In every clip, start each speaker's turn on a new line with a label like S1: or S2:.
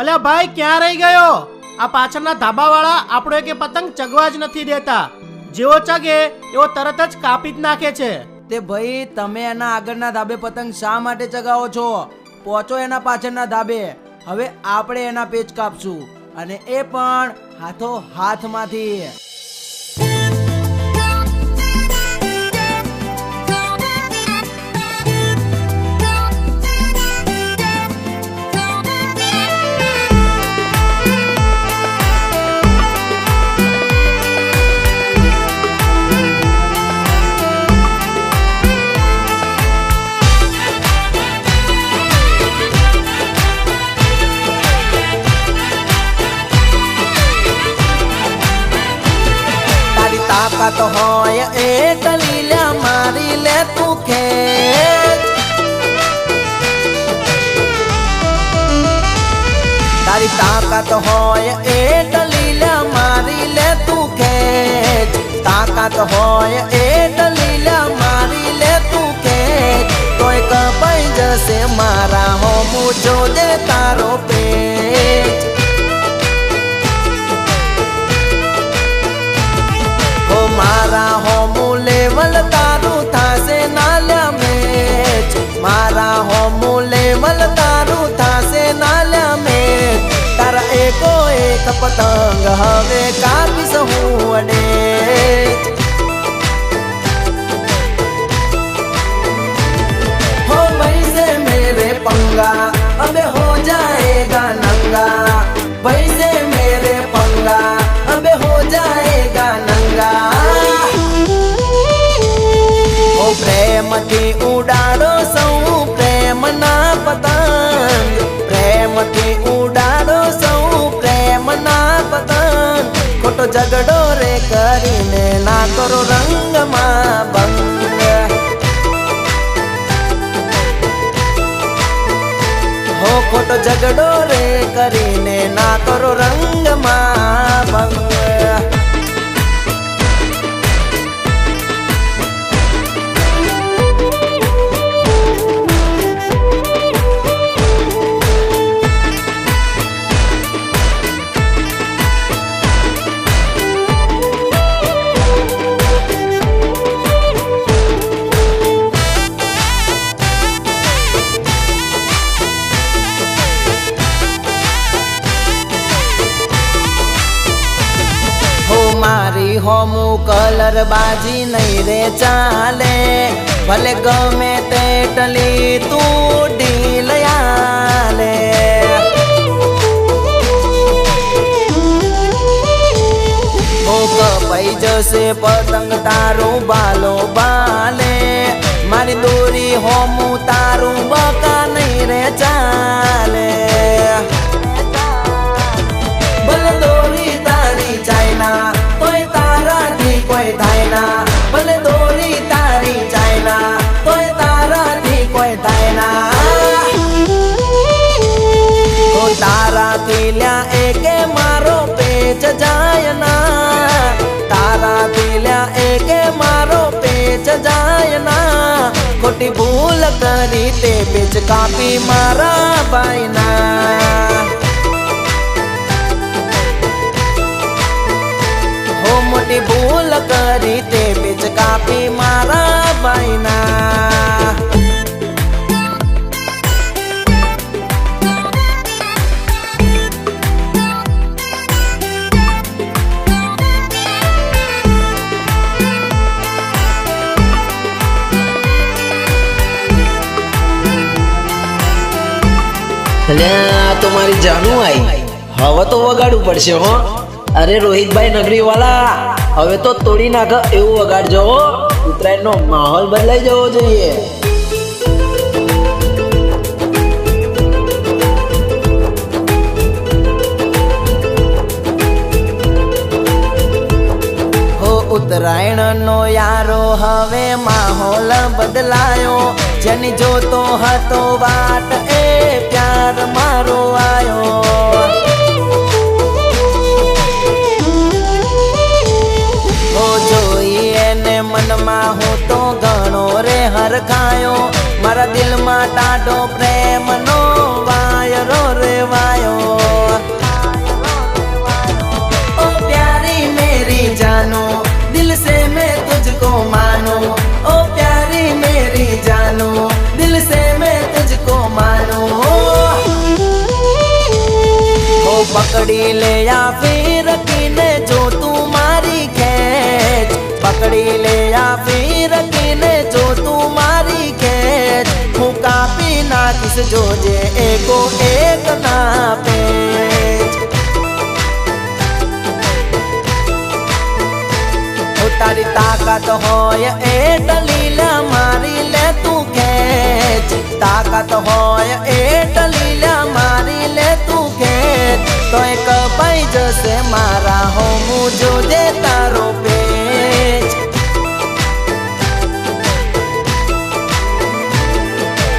S1: અલ્યા ભાઈ ક્યાં રહી ગયો? આ પાછળના ધાબાવાળા આપણો એક પતંગ ચગવા જ નથી દેતા. જેવો ચગે એવો તરત જ કાપી જ નાખે છે.
S2: તે ભાઈ તમે એના આગળના ધાબે પતંગ શા માટે ચગાવો છો? પહોંચો એના પાછળના ધાબે. હવે આપણે એના પેચ કાપશું, અને એ પણ હાથો હાથમાંથી. તાકાત હોય એ ટલીલા મારી લે તું ખેંચ. તારી તાકાત હોય એ ટલીલા મારી લે તું ખેંચ. તાકાત હોય એ ટલીલા મારી લે તું ખેંચ. તોય કપાઈ જશે મારા હોમું જોજે તારો પેચ. મારા હોમું લેવલ તારું થાશે નાલ્યા મેચ. મારા હોમું લેવલ તારું થાશે નાલ્યા મેચ. તારા એકો એક પતંગ હવે કાપીશ હું અડેચ. હો વૈસે મેરે पंगा अबे हो जाएगा नंगा. वैसे मेरे पंगा अबे हो जाएगा नंगा. ओ प्रेम की उड़ाड़ो सऊ प्रेम ना पतंग. प्रेम की उड़ाड़ो सऊ प्रेम ना पतंग. खोटो झगड़ो रे करीने ना करो रंग में भंग. हो खोटो झगड़ो रे करीने ना करो रंग में भंग. मारी होमू कलर बाजी नहीं रे चाले. भले गमे तेटली तू ढील आले. ओ कपाई जसे पतंग तारू बालो बाले. मारी दूरी होमू तारू बका नहीं रे चाले. भले दोरी तारी चाइना तोय तारा थी कोई थायना. भले दोरी तारी चाइना तोय तारा थी कोई थायना. तो तारा थी ल्या एके मारो पेच जायना. तारा थी ल्या एके मारो पेच जायना. खोटी भूल करी ते पेच कापी मारा बायना. मोटी भूल करी ते बीच कापी मारा बायना.
S3: तो मारी जानू आई हवा तो वगाड़ू पड़शे हो. अरे रोहित भाई नगरी वाला हवे तो तोड़ी नाख एवं वगाड़जो. उत्तरायण नो माहौल बदलाई जवो जोईए.
S2: हो उत्तरायण नो यारो हवे माहौल बदलायो. जनी जो तो हतो वाट ए प्यार मारो आयो. मन में हो तो घणो रे हरखायो. मारा दिल में टाडो प्रेम नो वायरो रे वायो. पकड़ी ले या फिर कीने जो तू मारी खेच, पकड़ी ले या फिर कीने जो तू मारी खेच, हूँ कापी नाखीश जोजे एको एक ना पेच। तारी ताकत होय ए दलीला मारी ले तू खेच, ताकत होय ए दलीला मारी ले तू खेच, तो एक पैज से मारा हो मुझो दे तारो पेच।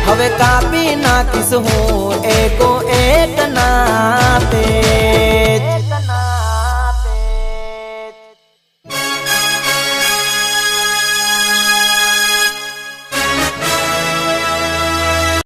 S2: हवे कापी नाखीश हूँ एको एक ना